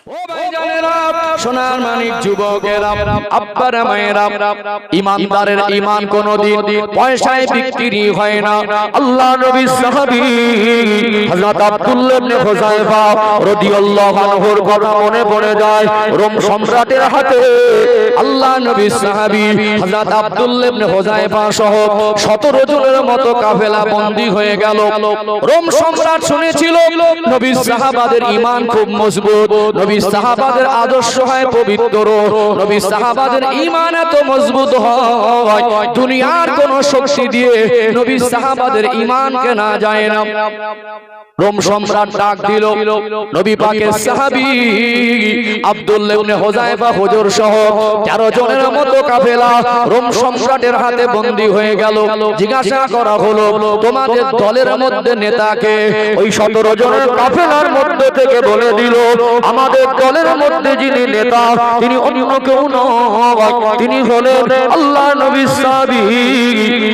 ও ভাইজানেরা, সোনার মানিক যুবকেরা, আব্বারা মায়েরা, ইমানদারের ঈমান কোনদিন পয়সায় বিক্রি হয় না। আল্লাহ নবী সাহাবী হযরত আব্দুল্লাহ ইবনে হুযায়ফা রাদিয়াল্লাহু আনহুর কথা মনে পড়ে যায়। রোম সম্রাটের হাতে আল্লাহ নবী সাহাবী হযরত আব্দুল্লাহ ইবনে হুযায়ফা সহ 17 জনের মতো কাফেলা বন্দী হয়ে গেল। রোম সম্রাট শুনেছিল নবী সাহাবাদের ঈমান খুব মজবুত, নবী সাহাবাদের আদর্শ হয় পবিত্র, নবী সাহাবাদের ঈমান এত মজবুত হয় দুনিয়ার কোন শক্তি দিয়ে নবী সাহাবাদের ঈমান কেনা যায় না। রোম সম্রাট ডাক দিল নবী পাকের সাহাবী আব্দুল্লাহ ইবনে হুযায়ফা হুজুর সহ 13 জনের মতো কাফেলা রোম সম্রাটের হাতে বন্দী হয়ে গেল। জিজ্ঞাসা করা হলো, তোমাদের দলের মধ্যে নেতাকে? ওই 17 জনের কাফেলার মধ্যে থেকে বলে দিল, আমাদের দলের মধ্যে যিনি নেতা তিনি অন্য কেউ নয়, তিনি হলেন আল্লাহর নবী সাহাবী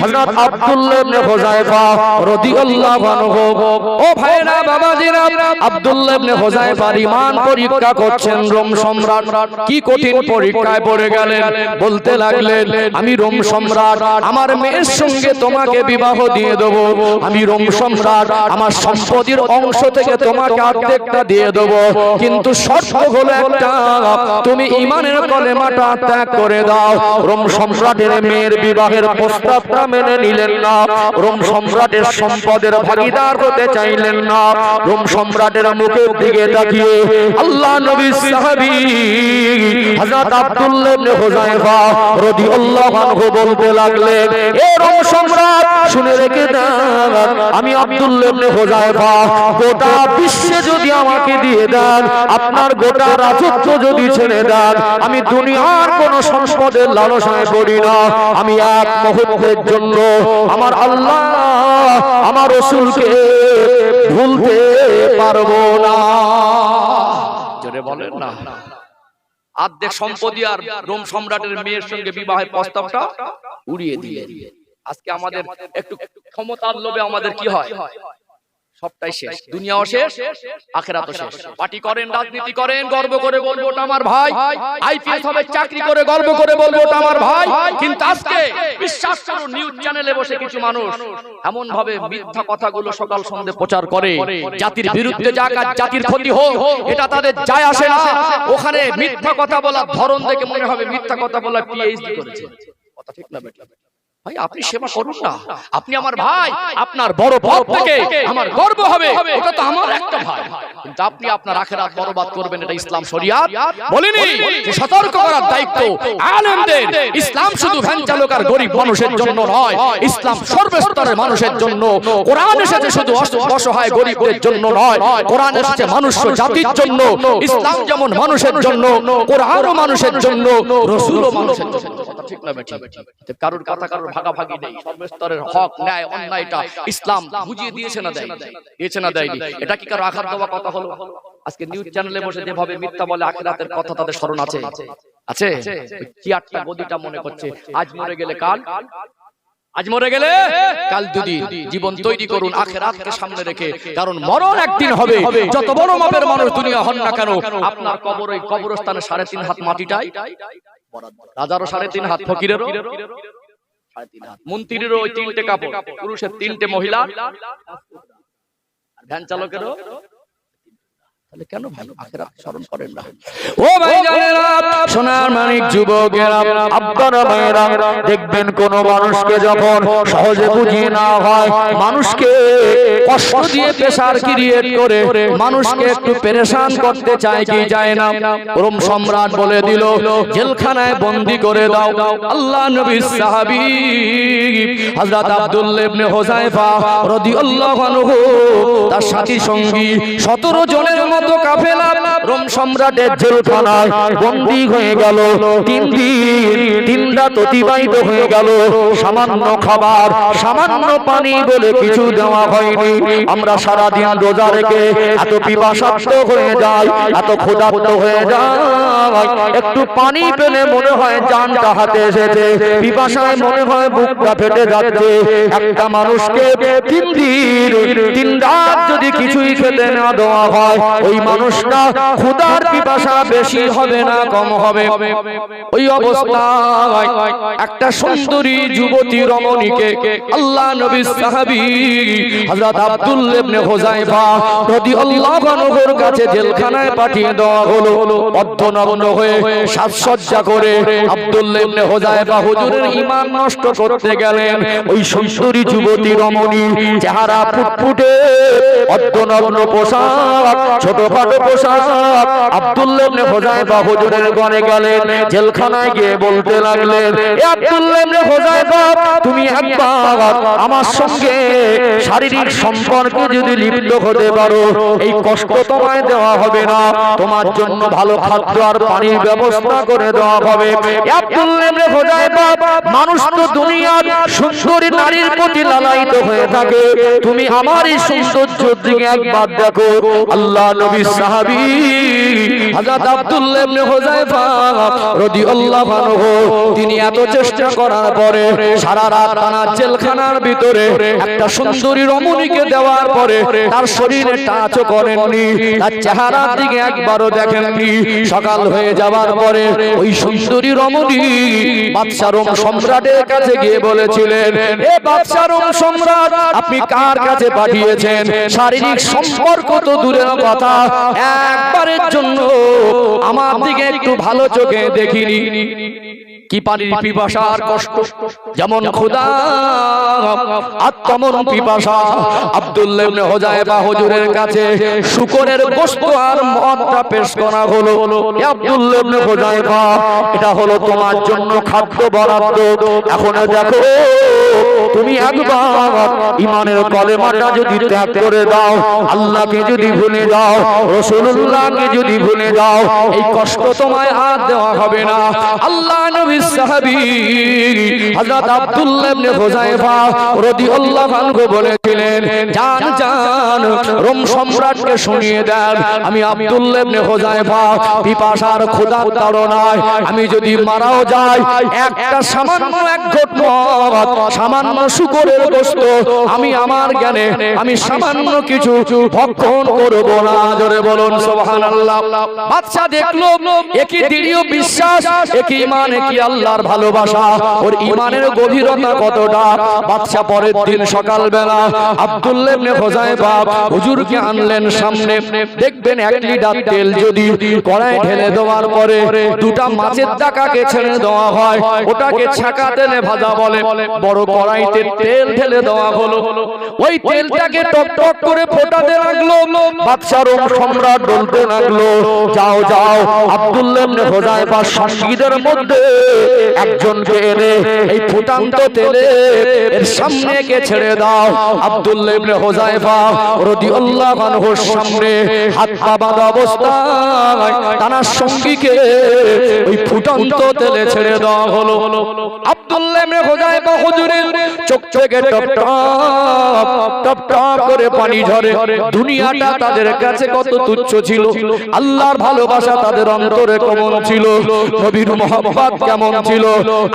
হযরত আব্দুল্লাহ ইবনে হুযায়ফা রাদিয়াল্লাহু আনহু। ও ভাইরা বাবাজিরা, আব্দুল্লাহ ইবনে হুযায়ফার ঈমান পরীক্ষা করছেন রোম সম্রাট। কি কঠিন পরীক্ষায় পড়ে গেলেন। বলতে লাগলেন, আমি রোম সম্রাট, আমার মেয়ের সঙ্গে তোমাকে বিবাহ দিয়ে দেব। আমি রোম সম্রাট, আমার সম্পত্তির অংশ থেকে তোমাকে অর্ধেকটা দিয়ে দেব, কিন্তু শর্ত হলো একটা, তুমি ঈমানের কলেমাটা ত্যাগ করে দাও। রোম সম্রাটের মেয়ের বিবাহের প্রস্তাবটা মেনে নিলেন না। রোম সম্রাটের সম্পদের ভাগীদার হতে চাইলেন না। রোম সম্রাটের মুখের দিকে তাকিয়ে আল্লাহ নবী সাহাবী হযরত আব্দুল্লাহ ইবনে হুযায়ফা রাদিয়াল্লাহু আনহু বলতে লাগলেন, এ রোম সম্রাট, শুনে রেখে দেন, আমি আব্দুল্লাহ ইবনে হুযায়ফা গোটা বিশ্বে যদি আমাকে দিয়ে দেন, আপনার গোটা রাজত্ব যদি ছেড়ে দেন, আমি দুনিয়ার কোন সম্পদের লালসায় পড়ি না। আমি এক মুহূর্তের জন্য আমার আল্লাহ আমার রাসূলকে ভুলতে পারবো না। জোরে বলেন না। অর্ধেক সম্পত্তি আর রোম সম্রাটের মেয়ের সঙ্গে বিবাহের প্রস্তাবটা উড়িয়ে দিয়ে আজকে আমাদের একটু ক্ষমতার লোভে আমাদের কি হয়, সবটাই শেষ, দুনিয়াও শেষ, আখিরাতও শেষ। পার্টি করেন, রাজনীতি করেন, গর্ব করে বলবো ওটা আমার ভাই, আইপিএস হবে, চাকরি করে গর্ব করে বলবো ওটা আমার ভাই, কিন্তু আজকে বিশ্বাস করুন নিউজ চ্যানেলে বসে কিছু মানুষ এমন ভাবে মিথ্যা কথাগুলো সকাল সন্ধ্যে প্রচার করে, জাতির বিরুদ্ধে যাক আর জাতির ক্ষতি হোক এটা তাদের যায় আসে না। ওখানে মিথ্যা কথা বলার ধরন দেখে মনে হবে মিথ্যা কথা বলা পিএইচডি করেছে। কথা ঠিক না বেটা? ভাই আপনি সেবা করুন না, আপনি আমার ভাই, আপনার বড় পদ থেকে আমার গর্ব হবে, ওটা তো আমার একটা ভাই, কিন্তু আপনি আপনার আখিরাত বরবাদ করবেন, এটা ইসলাম শরিয়াত বলেনি। যে সতর্ক করার দায়িত্ব আলেমদের। ইসলাম শুধু ভ্যান চালক আর গরিব মানুষের জন্য নয়, ইসলাম সর্বস্তরের মানুষের জন্য। কোরআন এসেছে শুধু অসহায় গরিবদের জন্য নয়, কোরআন এসেছে মনুষ্য জাতির জন্য। ইসলাম যেমন মানুষের জন্য, কোরআনও মানুষের জন্য, রাসূলও মানুষের জন্য। কথা ঠিক না বেটা? কারোর কথা কারোর ভাগাভাগি নেই, সর্বস্তরের হক ন্যায় অন্যায়টা ইসলাম বুঝিয়ে দিয়েছে না দেয়নি? দিয়েছে না দেয়নি? এটা কি কারো আঘাত দেওয়া কথা হলো? আজকে নিউজ চ্যানেলে বসে যেভাবে মিথ্যা বলে আখিরাতের কথা তাদের স্মরণ আছে? আছে? চেয়ারটা গদিটা মনে করছে আজ মরে গেলে কাল, আজ মরে গেলে কাল দুদিন। জীবন তৈরি করুন আখিরাতকে সামনে রেখে, কারণ মরণ একদিন হবে। যত বড় মাপের মানুষ দুনিয়া হন না কেন, আপনার কবর ওই কবরস্থানে 3.5 হাত মাটিটাই বরাদ্দ। রাজারও 3.5 হাত, ফকিরেরও 3.5 হাত, মন্ত্রীরও ওই 3টে কাপড়, পুরুষের 3টে, মহিলা আর ভ্যান চালকেরও। তাহলে কেন ভাই আখিরাত স্মরণ করেন না? ও ভাইজানেরা, সোনার মানিক যুবকেরা, আব্বারা মায়েরা, দেখবেন কোন মানুষকে যখন সহজে বুঝিয়ে না হয়, মানুষকে কষ্ট দিয়ে প্রেসার ক্রিয়েট করে মানুষকে একটু পেরেশান করতে চায় কি যায় না। রোম সম্রাট বলে দিল, জেলখানায় বন্দী করে দাও। আল্লাহ নবী সাহাবী হযরত আব্দুল্লাহ ইবনে হুযায়ফা রাদিয়াল্লাহু আনহু তার সাথী সঙ্গী 17 জনের মতো কাফেলা রোম সম্রাটের জেলখানায় বন্দী হয়ে গেল। 3 দিন 3 রাত অতিবাহিত হয়ে গেল। সামান্য খাবার, সামান্য পানি বলে কিছু দেওয়া হয়নি। আমরা সারা দিন রোজা রেখে এত পিপাসার্ত হয়ে যাই, এত ক্ষুধার্ত হয়ে যাই, একটু পানি পেলে মনে হয় জানটা হাতে এসেছে, পিপাসায় মনে হয় বুকটা ফেটে যাচ্ছে। একটা মানুষকে 3 দিন 3 রাত যদি কিছুই খেতে না দেওয়া হয়, ওই ওই মানুষটা ক্ষুধার পিপাসা বেশি হবে না কম হবে। ওই অবস্থায় একটা সুন্দরী যুবতী রমণীকে আল্লাহ নবীর সাহাবী হযরত আব্দুল্লাহ ইবনে হুযায়ফা রাদিয়াল্লাহু আনহুর কাছে জেলখানায় পাঠিয়ে দেওয়া হলো। অর্ধনগ্ন হয়ে সাজসজ্জা করে আব্দুল্লাহ ইবনে হুযায়ফা হুজুরের ঈমান নষ্ট করতে গেলেন। ওই সুন্দরী যুবতী রমণী চেহারা ফুটফুটে, অর্ধনগ্ন পোশাক, ছোটখাটো পোশাক, আব্দুল্লাহ ইবনে হুযায়ফা হুজুরের ঘরে গেলেন। জেলখানায় গিয়ে বলতে লাগলেন, এ আব্দুল্লাহ ইবনে হুযায়ফা, তুমি একবার আমার সঙ্গে শারীরিক সম্পর্কে যদি লিপ্ত হতে পারো, এই কষ্ট তোমায় দেওয়া হবে না, তোমার জন্য ভালো খাদ্য আর পানির ব্যবস্থা করে দেওয়া হবে। আব্দুল্লাহ ইবনে হুযায়ফা, মানুষ তো দুনিয়ার সুন্দরী নারীর প্রতি লালায়িত হয়ে থাকে, তুমি আমার এই সৌন্দর্যের দিকে একবার দেখো। আল্লাহ নবীর সাহাবী হযরত আব্দুল্লাহ ইবনে হুযায়ফা রাদিয়াল্লাহু আনহু তিনি এত চেষ্টা করার পরে সারা রাত টানা জেলখানার ভিতরে একটা সুন্দরী রমণীকে দেওয়ার পরে তার শরীরে টাচও করেননি, তার চেহারার দিকে একবারও দেখেননি। সকাল হয়ে যাওয়ার পরে ওই সুন্দরী রমণী বাদশা রোম সম্রাটের কাছে গিয়ে বলেছিলেন, এ বাদশা রোম সম্রাট, আপনি কার কাছে পাঠিয়েছেন? শারীরিক সম্পর্ক তো দূরের কথা, একবারের জন্য আমার দিকে একটু ভালো চোখে দেখিনি। কি পানির পিপাসা আর কষ্ট, যেমন ক্ষুধা আর তেমন পিপাসা। আব্দুল্লাহ ইবনে হুযায়ফা হুজুরের কাছে শুকরের গোশত আর মদটা পেশ করা হলো। আব্দুল্লাহ ইবনে হুযায়ফা, এটা হলো তোমার জন্য খাদ্য বরাদ্দ। এখন দেখো, তুমি একবার ঈমানের কলেমাটা যদি ত্যাগ করে দাও, আল্লাহকে যদি ভুলে যাও, রাসূলুল্লাহকে যদি ভুলে যাও, এই কষ্ট তোমায় আর দেওয়া হবে না। আল্লাহ নবী সাহাবী হযরত আব্দুল্লাহ ইবনে হুযায়ফা রাদিয়াল্লাহু আনহু বলেছিলেন, জান জান রোম সম্রাটকে শুনিয়ে দেন, আমি আব্দুল্লাহ ইবনে হুযায়ফা পিপাসার ক্ষুধার তাড়নায় আমি যদি মারাও যাই, একটা সামান্য এক ঘট মদ, সামান্য শুকরের গোশত আমি আমার জ্ঞানে আমি সামান্য কিছু ভক্ষণ করব না। জোরে বলুন সুবহানাল্লাহ। বাদশা দেখলো একই দৃঢ় বিশ্বাস, একই ঈমান, একই আল্লাহর ভালোবাসা, ওর ঈমানের গভীরতা কতটা। বাদশা পরের দিন সকালবেলা আব্দুল্লাহ ইবনে হুযায়ফা হুজুরকে আনলেন সামনে। দেখবেন 1 লিটার তেল যদি কড়াই ঢেলে দেওয়ার পরে দুটা মাছের দাকাকে ছেড়ে দেওয়া হয়, ওটাকে ছাকা তেলে ভাজা বলে। বড় কড়াইতে তেল ঢেলে দেওয়া হলো, ওই তেলটাকে টক টক করে ফোটাতে লাগলো। বাদশা রোম সম্রাট বলতে লাগলো, যাও যাও, আব্দুল্লাহ ইবনে হুযায়ফার সঙ্গীদের মধ্যে একজনকে এনে এই ফুটান্ত তেলে এর সামনে কে ছেড়ে দাও। আব্দুল্লাহ ইবনে হুযায়ফা রাদিয়াল্লাহু আনহুর সামনে হাত পা বাঁধা অবস্থায় তার সঙ্গীকে ওই ফুটান্ত তেলে ছেড়ে দেওয়া হলো। আব্দুল্লাহ ইবনে হুযায়ফা হুজুরের চোখ থেকে টপ টপ টপ টপ করে পানি ঝরে। দুনিয়াটা তাদের কাছে কত তুচ্ছ ছিল, আল্লাহর ভালোবাসা তাদের অন্তরে কেমন ছিল, নবীর মহব্বত কেমন ছিল।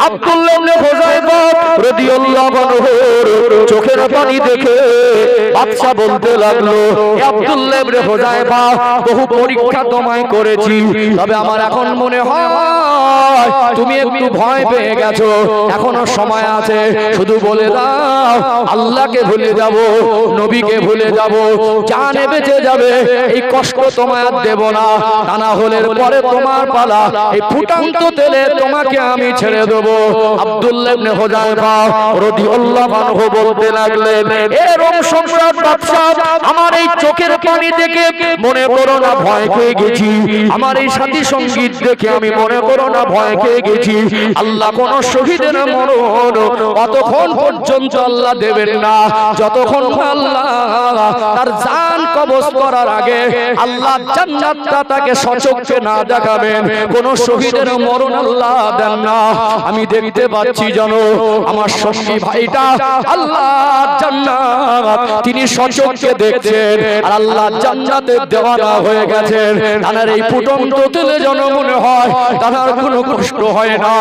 আব্দুল্লাহ ইবনে হুযায়ফা রাদিয়াল্লাহু আনহুর চোখের পানি দেখে বাদশা বলতে লাগলো, আব্দুল্লাহ ইবনে হুযায়ফা, বহু পরীক্ষা তোমায় করেছি, তবে আমার এখন মনে হয় তুমি একটু ভয় পেয়ে গেছো। এখনো সময় আছে, শুধু বলে দাও আল্লাহকে ভুলে যাব, নবীকে ভুলে যাব, জানে বেঁচে যাবে, এই কষ্ট তোমায় আর দেব না। তা না হলে পরে তোমার পালা, এই ফুটান্ত তেলে তোমাকে আমি ছেড়ে দেব। আব্দুল্লাহ ইবনে হুযায়ফা রাদিয়াল্লাহু আনহু বলতে লাগলেন, এ রোম সম্রাট বাদশা, আমার এই চোখের পানি দেখে মনে করো না ভয় পেয়ে গেছি, আমার এই সাথী সঙ্গীত দেখে আমি মনে করো না ভয় পেয়ে গেছি। আল্লাহ কোন শহীদের মরণ অতক্ষণ পর্যন্ত আল্লাহ দেবেন না, যতক্ষণ আল্লাহ তার জান কবজ করার আগে আল্লাহ জান্নাতটা তাকে সচক্ষে না দেখাবেন। কোন শহীদের মরণ আল্লাহ দেন না। আমি দেখতে পাচ্ছি জানো, আমার সঙ্গী ভাইটা আল্লাহ জান্নাত তিনি সচক্ষে দেখছেন, আর আল্লাহ জান্নাতে দেওয়ানা হয়ে গেছেন। তার এই ফুটন্ত তেলে যেন মনে হয় তার কোনো কষ্ট হয় না।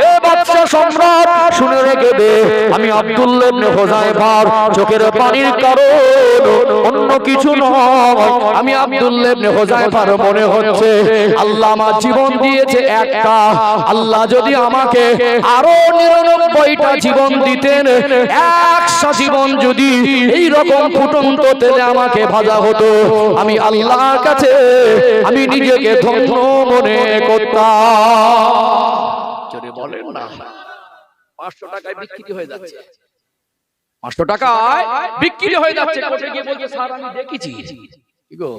এ বাদশা সম্রাট শুনে রেখে দে, আমি আব্দুল্লাহ ইবনে হুযায়ফার চোখের পানির কারণ অন্য কিছু নয়। আমি আব্দুল্লাহ ইবনে হুযায়ফার মনে হচ্ছে আল্লাহ আমার জীবন দিয়েছে একটা, আল্লাহ যদি আমাকে আরো 99টা জীবন দিতেন, 100 জীবন যদি এই রকম ফুটন্ত তেলে আমাকে ভাজা হতো, আমি আল্লাহর কাছে আমি নিজেকে ধন্য মনে করতাম। জোরে বলেন না। 500 টাকায় বিক্রি হয়ে যাচ্ছে, 500 টাকায় বিক্রি হয়ে যাচ্ছে। কোর্টে গিয়ে বলছে স্যার আমি দেখেছি। কি গো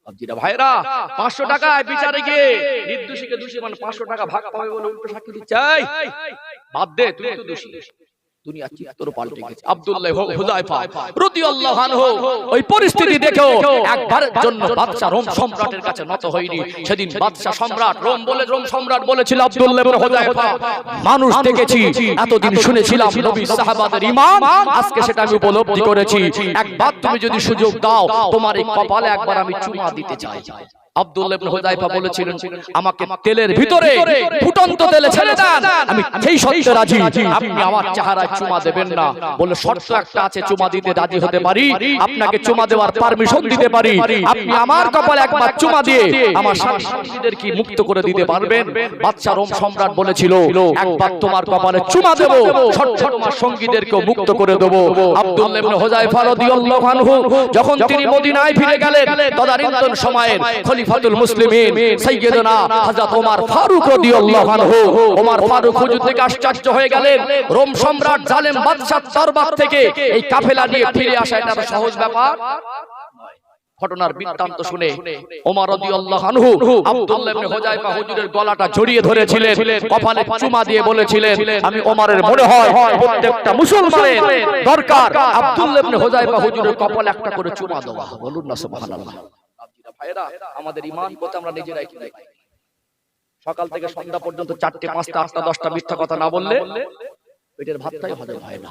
আব্জিরা ভাইরা, 500 টাকায় বিচারে গিয়ে নির্দোষীকে দোষী মানে 500 টাকা ভাগ পাবে বলে উল্টো সাক্ষী দিচ্ছে। বাদ দে, তুই তো দোষী। দুনিয়া চিত্র পাল্টে গেছে। আব্দুল্লাহ হুযায়ফা রাদিয়াল্লাহু আনহু ওই পরিস্থিতি দেখেও একবারের জন্য বাদশা রোম সম্রাটের কাছে নত হয়নি। সেদিন বাদশা সম্রাট রোম সম্রাট বলেছিল আব্দুল্লাহ ইবনে হুযায়ফা, মানুষ দেখেছি এতদিন শুনেছিলাম নবী সাহাবাদের ঈমান, আজকে সেটা আমি উপলব্ধি করেছি। একবার তুমি যদি সুযোগ দাও, তোমার এই কপালে একবার আমি চুমা দিতে চাই। আব্দুল্লাহ ইবনে হুযায়ফা বলেছিলেন, আমাকে তেলের ভিতরে ফুটন্ত তেলে ছেড়ে দেন, আমি সেই শর্তে রাজি, আপনি আমার চেহারায় চুমা দেবেন না। বলে শর্ত একটা আছে, চুমা দিতে রাজি হতে পারি, আপনাকে চুমা দেওয়ার পারমিশন দিতে পারি, আপনি আমার কপালে একবার চুমা দিয়ে আমার সাথীদের কি মুক্ত করে দিতে পারবেন? বাদশা রোম সম্রাট বলেছিল, একবার তোমার কপালে চুমা দেব, শর্ত তোমার সঙ্গীদেরকেও মুক্ত করে দেব। আব্দুল্লাহ ইবনে হুযায়ফা রাদিয়াল্লাহু আনহু যখন তিনি মদিনায় ফিরে গেলেন, তদানীন্তন সময়ের খলিফাতুল মুসলিমিন সাইয়্যিদনা হযরত ওমর ফারুক রাদিয়াল্লাহু আনহু, ওমর ফারুক হুজুর থেকে আশ্চর্য হয়ে গেলেন। রোম সম্রাট জালেম বাদশার দরবার থেকে এই কাফেলা নিয়ে ফিরে আসা এটা সহজ ব্যাপার নয়। ঘটনার বৃত্তান্ত শুনে ওমর রাদিয়াল্লাহু আনহু আব্দুল্লাহ ইবনে হুযায়ফা হুজুরের গলাটা জড়িয়ে ধরেছিলেন, কপালে চুমা দিয়ে বলেছিলেন, আমি ওমরের মনে হয় প্রত্যেকটা মুসলমানের দরকার আব্দুল্লাহ ইবনে হুযায়ফা হুজুরের কপালে একটা করে চুমা দেওয়া। বলুন না সুবহানাল্লাহ। ভাইরা, আমাদের ঈমান কথা আমরা নিজেরাই কি দেখি। সকাল থেকে সন্ধ্যা পর্যন্ত 4টে 5টা 8টা 10টা মিথ্যা কথা না বললে পেটের ভাতটাই হজম হয় না।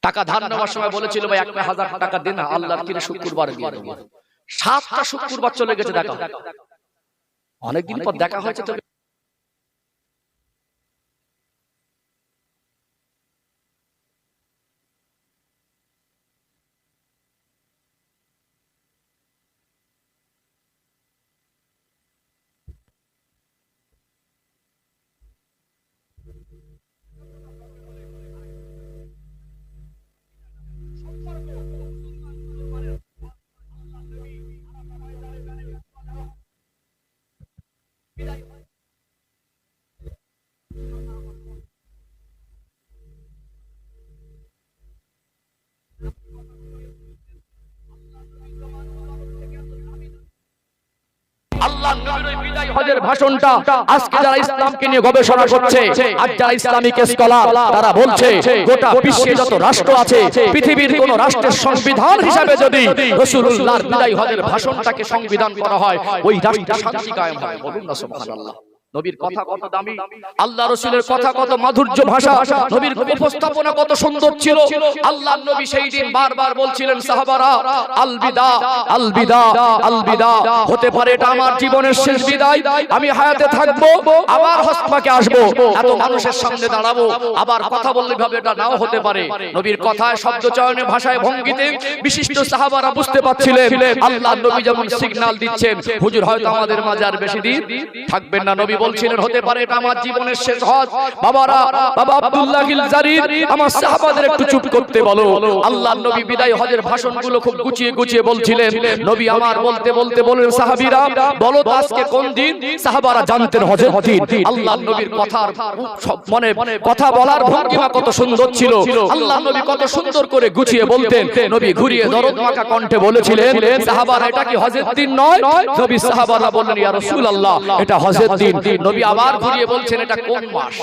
টাকা ধার নেওয়ার সময় বলেছিল ভাই 1000 টাকা দে না, আল্লাহর কিরে শুক্রবার দিয়ে দেব। 7টা শুক্রবার চলে গেছে দেখা, অনেকদিন পর দেখা হয়েছে তো। আল্লাহ নবীর ওই বিদায় হজের ভাষণটা আজকে যারা ইসলামকে নিয়ে গবেষণা করছে, আজ যারা ইসলামিক স্কলার, তারা বলছে গোটা বিশ্বে যত রাষ্ট্র আছে, পৃথিবীর কোন রাষ্ট্রের সংবিধান হিসাবে যদি রাসূলুল্লাহর বিদায় হজের ভাষণটাকে সংবিধান করা হয়, ওই রাষ্ট্রে শান্তি কায়েম হবে। বলুন না সুবহানাল্লাহ। নবীর কথা কত দামি, আল্লাহ রাসূলের কথা কত মাধুর্য ভাষা, নবীর উপস্থাপনা কত সুন্দর ছিল। আল্লাহর নবী সেই দিন বারবার বলছিলেন, সাহাবারা আল বিদা আল বিদা আল বিদা, হতে পারে এটা আমার জীবনের শেষ বিদায়, আমি হায়াতে থাকবো, আবার হসপাকে আসবো, এত মানুষের সামনে দাঁড়াবো, আবার কথা বললে ভাবে এটা নাও হতে পারে। নবীর কথায়, শব্দ চয়নে, ভাষায়, ভঙ্গিতে বিশিষ্ট সাহাবারা বুঝতে পারছিলেন আল্লাহর নবী যেমন সিগন্যাল দিচ্ছেন, হুজুর হয়তো আমাদের মাঝে আর বেশি দিন থাকবেন না। নবী বলছিলেন, হতে পারে এটা আমার জীবনের শেষ হজ। বাবারা, বাবা আব্দুল্লাহ ইল জারির, আমার সাহাবাদের একটু চুপ করতে বলো। আল্লাহর নবী বিদায় হজের ভাষণগুলো খুব গুছিয়ে গুছিয়ে বলছিলেন। নবী আমার বলতে বলতে বলেন, সাহাবীরা বলো তো আজকে কোন দিন? সাহাবারা জানতেন হজের দিন। আল্লাহর নবীর কথার মনে কথা বলার ভঙ্গিমা কত সুন্দর ছিল। আল্লাহর নবী কত সুন্দর করে গুছিয়ে বলতেন। নবী ঘুরিয়ে দরদ মাখা কণ্ঠে বলেছিলেন, সাহাবারা এটা কি হজের দিন নয়? নবী সাহাবারা বললেন, ইয়া রাসূলুল্লাহ এটা হজের দিন। নবী আবার ঘুরিয়ে বলছেন, এটা কোন মাস?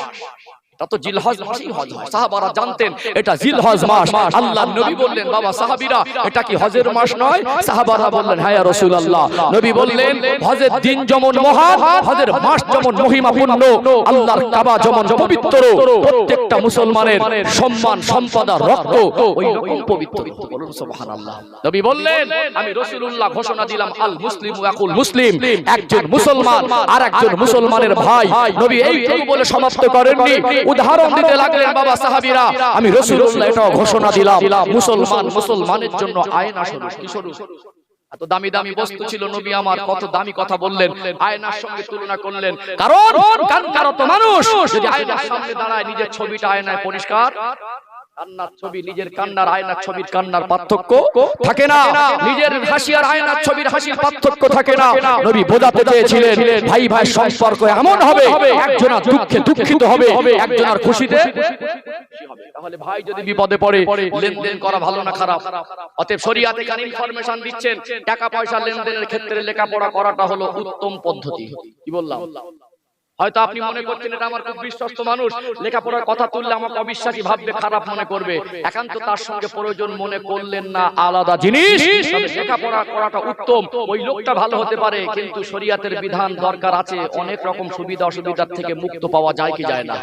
এটা তো জিলহজ মাসেই হজ হয়। সাহাবারা জানতেন এটা জিলহজ মাস। আল্লাহর নবী বললেন, বাবা সাহাবীরা এটা কি হজের মাস নয়? সাহাবারা বললেন, হ্যাঁ ইয়া রাসূলুল্লাহ। নবী বললেন, হজের দিন যেমন মহান, হজের মাস যেমন মহিমাপূর্ণ, আল্লাহর কাবা যেমন পবিত্র, প্রত্যেকটা মুসলমানের সম্মান, সম্পদ, রক্ত ওই রকম পবিত্র। বলুন সুবহানাল্লাহ। নবী বললেন, আমি রাসূলুল্লাহ ঘোষণা দিলাম, আল মুসলিমু আকুল মুসলিম, একজন মুসলমান আর একজন মুসলমানের ভাই। নবী এইটুকু বলে সমাপ্ত করেননি, উদাহরণ দিতে লাগলেন বাবা সাহাবীরা, আমি রাসূলুল্লাহ এটাও ঘোষণা দিলাম, মুসলমানের জন্য আয়না স্বরূপ। কি স্বরূপ? এত দামি দামি বস্তু ছিল, নবী আমার কত দামি কথা বললেন, আয়নার সঙ্গে তুলনা করলেন। কারণ কান্নারত মানুষ যদি আয়নার সামনে দাঁড়ায়, নিজের ছবিটা আয়নায় পরিষ্কার, কান্নার ছবি নিজের কান্নার, আয়নার ছবির কান্নার পার্থক্য থাকে না, নিজের হাসি আর আয়নার ছবির হাসির পার্থক্য থাকে না। নবী বোঝাতে চেয়েছিলেন ভাই ভাই সম্পর্ক এমন হবে, একজনের দুঃখে দুঃখিত হবে, একজনের খুশিতে খুশি হবে। তাহলে ভাই যদি বিপদে পড়ে, লেনদেন করা ভালো না খারাপ? অতএব শরীয়তে কার ইনফরমেশন দিচ্ছেন, টাকা পয়সা লেনদেনের ক্ষেত্রে লেখাপড়া করাটা হলো উত্তম পদ্ধতি। কি বললাম? হয়তো আপনি মনে করছেন এটা আমার খুব বিশ্বস্ত মানুষ, লেখাপড়ার কথা তুললে আমাকে অবিশ্বাসী ভাববে, খারাপ মনে করবে, একান্ত তার সঙ্গে প্রয়োজন মনে করলেন না, আলাদা জিনিস। তবে লেখাপড়া করাটা উত্তম, ওই লোকটা ভালো হতে পারে, কিন্তু শরীয়তের বিধান দরকার আছে। অনেক রকম সুবিধা অসুবিধার থেকে মুক্ত পাওয়া যায় কি যায় না?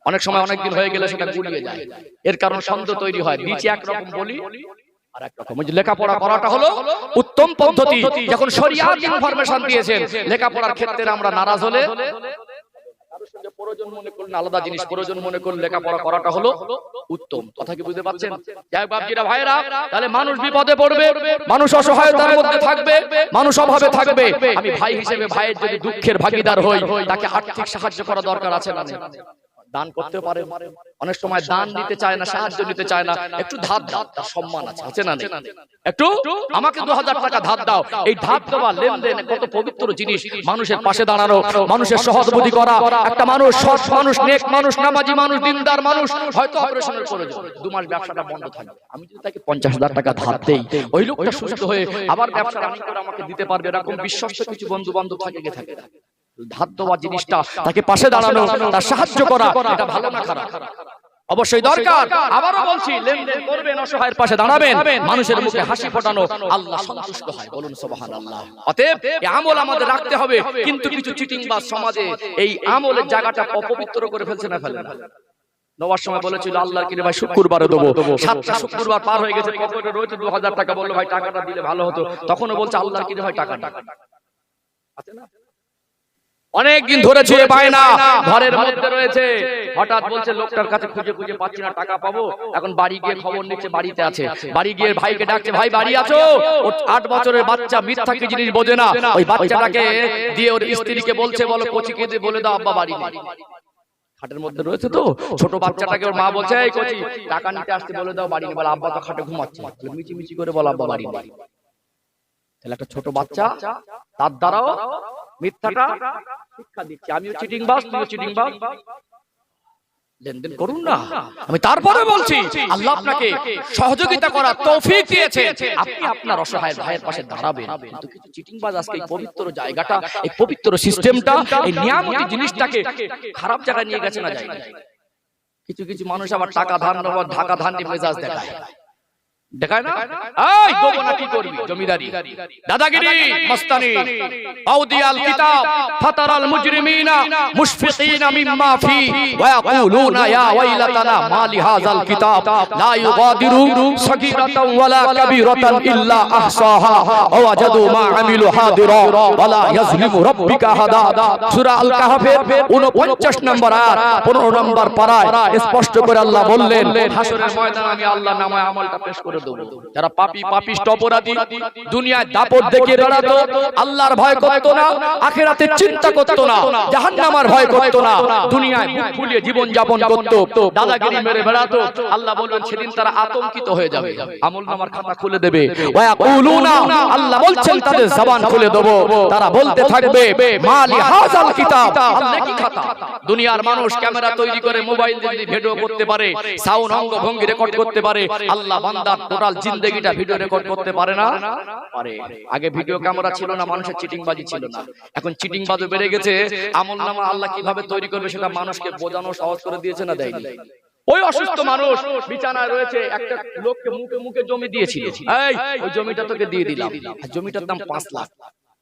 অনেক সময় অনেক দিন হয়ে গেলে সেটা গুলিয়ে যায়, এর কারণ সন্দেহ তৈরি হয়। নিচে একরকম বলি আর একরকম। লেখাপড়া করাটা হলো উত্তম পদ্ধতি। যখন শরীয়ত ইনফরমেশন দিয়েছেন, লেখাপড়ার ক্ষেত্রে আমরা নারাজ হলে প্রয়োজন মনে করলেন আলাদা জিনিস, প্রয়োজন মনে করলে লেখাপড়া করাটা হলো উত্তম। কথা কি বুঝতে পারছেন? যাই হোক বাপজিরা ভাইরা, তাহলে মানুষ বিপদে পড়বে, মানুষ অসহায়তার মধ্যে থাকবে, মানুষ অভাবে থাকবে। আমি ভাই হিসেবে ভাইয়ের যদি দুঃখের ভাগীদার হই, তাকে আর্থিক সাহায্য করা দরকার আছে না? দান করতে পারে, অনেক সময় দান দিতে চায় না, সাহায্য নিতে চায় না, একটু ধার দাও, তার সম্মান আছে, আছে না? একটু আমাকে 2000 টাকা ধার দাও। এই ধার দেওয়া লেনদেন কত পবিত্র জিনিস। মানুষের পাশে দাঁড়ানো, মানুষের সহযোগিতা করা। একটা মানুষ সৎ মানুষ, নেক মানুষ, নামাজি মানুষ, দিনদার মানুষ, হয়তো অপারেশনের প্রয়োজন, 2 মাস ব্যবসাটা বন্ধ থাকে, আমি যদি তাকে 50,000 টাকা ধার দেই, ওই লোকটা সুস্থ হয়ে আবার ব্যবসা রানিং করে আমাকে দিতে পারবে। এরকম বিশ্বস্ত কিছু বন্ধু বান্ধব থাকে। ধার দেওয়া জিনিসটা, তাকে পাশে দাঁড়ানো, তার সাহায্য করা, এটা ভালো না খারাপ? অবশ্যই দরকার। আবারও বলছি, লেনদেন করবেন, অসহায়ের পাশে দাঁড়াবেন, মানুষের মুখে হাসি ফোটানো, আল্লাহ সন্তুষ্ট হয়। বলুন সুবহানাল্লাহ। অতএব এই আমল আমাদের রাখতে হবে। কিন্তু কিছু চিটিংবাজ সমাজে এই আমলের জায়গাটা অপবিত্র করে ফেলছে না? ফেলে না? নেওয়ার সময় বলেছিল আল্লাহর কিনে ভাই শুক্রবারে দেবো, 7টা শুক্রবার পার হয়ে গেছে, পকেটে রয়েছে 2000 টাকা, বললো ভাই টাকাটা দিলে ভালো হতো, তখনও বলছে আল্লাহর কিনে ভাই টাকা আছে না? অনেকদিন ধরে ছুঁয়ে পায় না, ঘরের মধ্যে রয়েছে, হঠাৎ বলছে লোকটার কাছে খুঁজে খুঁজে পাচ্ছি না, টাকা পাবো। এখন বাড়ি গিয়ে খবর নিচ্ছে বাড়িতে আছে, বাড়ি গিয়ে ভাইকে ডাকছে, ভাই বাড়ি আছো? 8 বছরের বাচ্চা, মিথ্যা কি জিনিস বোঝে না, ওই বাচ্চাটাকে দিয়ে ওর স্ত্রীকে বলছে, বলো কোচিকে দিয়ে বলে দাও আব্বা বাড়ি নেই। খাটের মধ্যে রয়েছে তো ছোট বাচ্চাটাকে, ওর মা বলছে এই কোচি টাকা নিতে আসতে বলে দাও বাড়ি নেই। বলে আব্বা তো খাটে ঘুমাচ্ছে, মিচি মিচি করে বলো আব্বা বাড়ি নেই। তাহলে একটা ছোট বাচ্চা তার দ্বারাও মিথ্যাটা শিক্ষা দিচ্ছে। আমিও চিটিংবাজ, তুমিও চিটিংবাজ, লেনদেন করুন না। আমি তারপরে বলছি আল্লাহ আপনাকে সহযোগিতা করার তৌফিক দিয়েছে, আপনি আপনার অসহায় ভাইয়ের পাশে দাঁড়াবেন। কিন্তু কিছু চিটিংবাজ আজকে এই পবিত্র জায়গাটা, এই পবিত্র সিস্টেমটা, এই নিয়ামতি জিনিসটাকে খারাপ জায়গায় নিয়ে গেছে না? যায় কিছু কিছু মানুষ আবার টাকা ধার নেওয়ার ঢাকা ধান নিয়ে মেজাজ দেখায়, দেখায় না? এই দেবো না কি করবি? জমিদারি, দাদাগিরি, মস্তানি। আউদিয়াল কিতাব ফাতারাল মুজরিমিনা মুশফিকিনা মিম্মা ফি ওয়া ইয়াকুলুনা ইয়া ওয়াইলাতানা মা লিহাযাল কিতাব লা ইউগাদিরু সাগীরাতান ওয়ালা কাবীরাতান ইল্লা আহসাহা ওয়া ওয়াজাদু মা আমিলু হাদিরা ওয়া লা ইয়াজলিমু রাব্বিকা আহাদা। সূরা আল কাহফের 49 নম্বর আয়াত 15 নম্বর পারায় স্পষ্ট করে আল্লাহ বললেন, হাসরের ময়দানে আমি আল্লাহ নামে আমলটা পেশ করে দেব। যারা পাপী, পাপিষ্ঠ, অপরাধী, দুনিয়ায় দাপট দেখিয়ে বেড়াতো, আল্লাহর ভয় করতো না, আখিরাতে চিন্তা করতো না, জাহান্নামের ভয় করতো না, দুনিয়ায় মুখ ফুলিয়ে জীবন যাপন করতো, দাদাগিরি মেরে বেড়াতো, আল্লাহ বলবেন সেদিন তারা আতঙ্কিত হয়ে যাবে, আমলনামার খাতা খুলে দেবে। ওয়া ইয়াকুলুনা, আল্লাহ বলছেন তাদের জবান খুলে দেব, তারা বলতে থাকবে মালি হাযাল কিতাব, আল্লাহ কি খাতা। দুনিয়ার মানুষ ক্যামেরা তৈরি করে মোবাইল দিয়ে ভিডিও করতে পারে, সাউন্ড অঙ্গ ভঙ্গি রেকর্ড করতে পারে, আল্লাহ বান্দার টোটাল জিন্দেগিটা ভিডিও রেকর্ড করতে পারে না? পারে। আগে ভিডিও ক্যামেরা ছিল না, মানুষের চিটিংবাজি ছিল না, এখন চিটিংবাজি বেড়ে গেছে। আমলনামা আল্লাহ কিভাবে তৈরি করবে সেটা মানুষকে বোঝানো সহজ করে দিয়েছে না? দেয়নি। ওই অসুস্থ মানুষ বিছানায় রয়েছে, একটা লোককে মুখে মুখে জমি দিয়েছিল, এই ওই জমিটা তোকে দিয়ে দিলাম, আর জমিটার দাম 5 লাখ।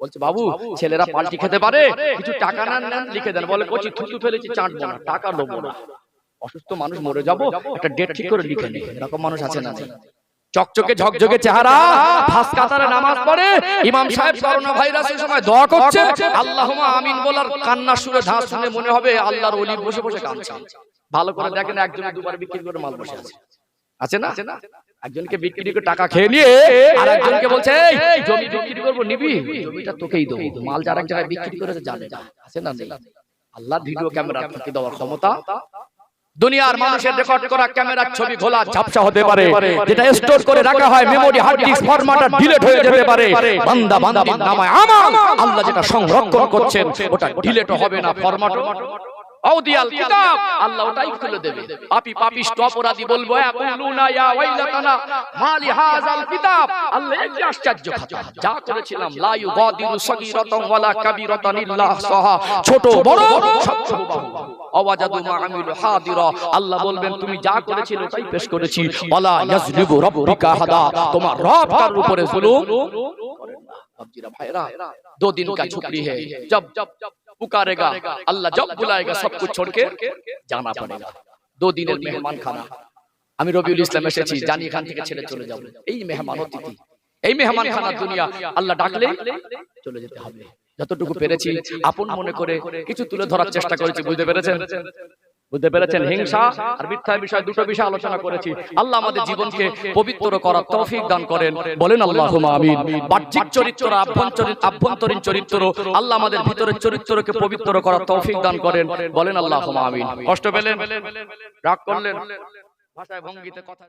বলছে বাবু ছেলেরা পাল্টি খেতে পারে, কিছু টাকা নেন, লিখে দেন। বলে কোচি থুতু ফেলেছি, চাটবো না, টাকা নেবো না। অসুস্থ মানুষ, মরে যাবো, একটা ডেট ঠিক করে লিখে নে। এরকম মানুষ আছে না? চকচকে ঝকঝকে চেহারা, ফাঁস কাতারে নামাজ পড়ে, ইমাম সাহেব করোনা ভাইরাসের সময় দোয়া করছে, আল্লাহুম্মা আমিন বলার কান্নার সুরে ঢাস শুনে মনে হবে আল্লাহর ওলি বসে বসে কাঁদছে। ভালো করে দেখেন, একজনে দুবার বিক্রি করে মাল বসে আছে না? একজনকে বিক্রি করে টাকা খেয়ে নিয়ে আর একজনকে বলছে এই জমি বিক্রি করব, নিবি? জমিটা তোকেই দেব। মাল যার এক জায়গায় বিক্রি করেছে জানে না, আছে না? নেই। আল্লাহ ভিডিও ক্যামেরা থেকে দেওয়ার ক্ষমতা। দুনিয়ার মানুষের রেকর্ড করা ক্যামেরার ছবি খোলা ঝাপসা হতে পারে, যেটা স্টোর করে রাখা হয় মেমরি হার্ড ডিস্ক ফরম্যাটার ডিলিট হয়ে যেতে পারে। বান্দা বান্দির নামায় আমল আল্লাহ যেটা সংরক্ষণ করছেন ওটা ডিলিটও হবে না, ফরম্যাটও আউদিয়াল কিতাব আল্লাহ ওটাই খুলে দেবে। পাপী পাপিষ্ট অপরাধী বলবো ইয়াকুলুনা ইয়া ওয়াইলাতানা মালি হাযাল কিতাব, আল্লাহ এক আশ্চর্য কথা, যা করেছিলাম লা ইউগাদিরু সগীরাতান ওয়ালা কাবীরাতান ইল্লা আহসাহা, ছোট বড় সব হুবাহু। আওয়াজাদু মা আমিলু হাদিরা, আল্লাহ বলবেন তুমি যা করেছিলে ওটাই পেশ করেছি। ওয়ালা ইয়াজলিবু রাব্বুকা আহাদা, তোমার রব কার উপরে জুলুম করেন না। বাবজিরা ভাইরা, दो दिन का छुट्टी है, जब पुकारेगा अल्लाह, जब बुलाएगा सब कुछ छोड़ के जाना पड़ेगा। 2 দিনের মেহমান খানা। আমি রবিউল ইসলাম এসেছি, জানি এখান থেকে ছেড়ে চলে যাব। এই মেহমান অতিথি, এই মেহমান খানা দুনিয়া, আল্লাহ ডাকলে চলে যেতে হবে। যতটুকু পেরেছি আপন মনে করে কিছু তুলে ধরার চেষ্টা করেছি। বুঝতে পেরেছেন? বুঝতে পেরেছেন? হিংসা আর মিথ্যা বিষয় দুটো বিষয় আলোচনা করেছি। আল্লাহ আমাদের জীবনকে পবিত্র করার তৌফিক দান করেন, বলেন আল্লাহুম্মা আমিন। বাহ্যিক চরিত্র, আভ্যন্তরীণ চরিত্র, আল্লাহ আমাদের ভিতরের চরিত্রকে পবিত্র করার তৌফিক দান করেন, বলেন আল্লাহুম্মা আমিন। কষ্ট পেলেন? রাগ করলেন? ভাষায় ভঙ্গিতে কথা